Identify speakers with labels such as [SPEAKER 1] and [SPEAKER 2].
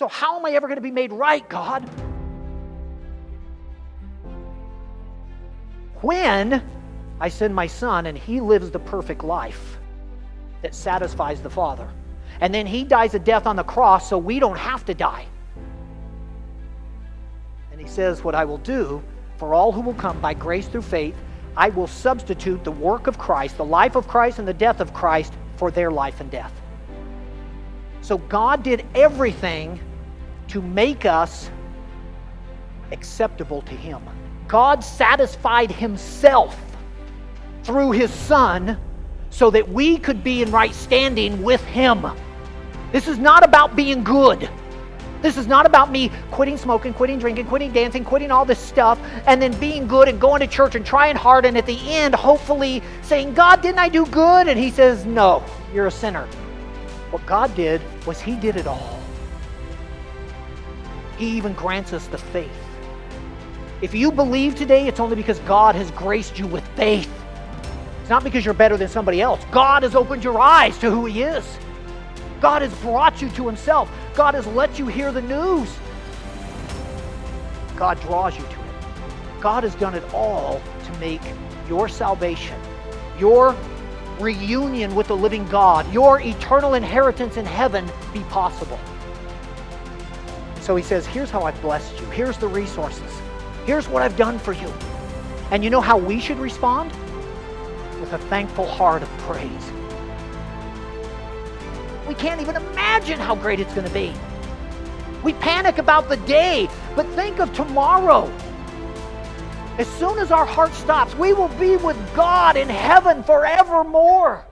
[SPEAKER 1] So how am I ever going to be made right, God? When I send my Son and He lives the perfect life that satisfies the Father. And then He dies a death on the cross so we don't have to die. And He says, what I will do for all who will come by grace through faith, I will substitute the work of Christ, the life of Christ and the death of Christ for their life and death. So God did everything to make us acceptable to Him. God satisfied Himself through His Son so that we could be in right standing with Him. This is not about being good. This is not about me quitting smoking, quitting drinking, quitting dancing, quitting all this stuff, and then being good and going to church and trying hard, and at the end, hopefully saying, God, didn't I do good? And He says, no, you're a sinner. What God did was He did it all. He even grants us the faith. If you believe today, it's only because God has graced you with faith. It's not because you're better than somebody else. God has opened your eyes to who He is. God has brought you to Himself. God has let you hear the news. God draws you to it. God has done it all to make your salvation, your reunion with the living God, your eternal inheritance in heaven be possible. So He says, here's how I've blessed you. Here's the resources. Here's what I've done for you. And you know how we should respond? With a thankful heart of praise. We can't even imagine how great it's going to be. We panic about the day, but think of tomorrow. As soon as our heart stops, we will be with God in heaven forevermore.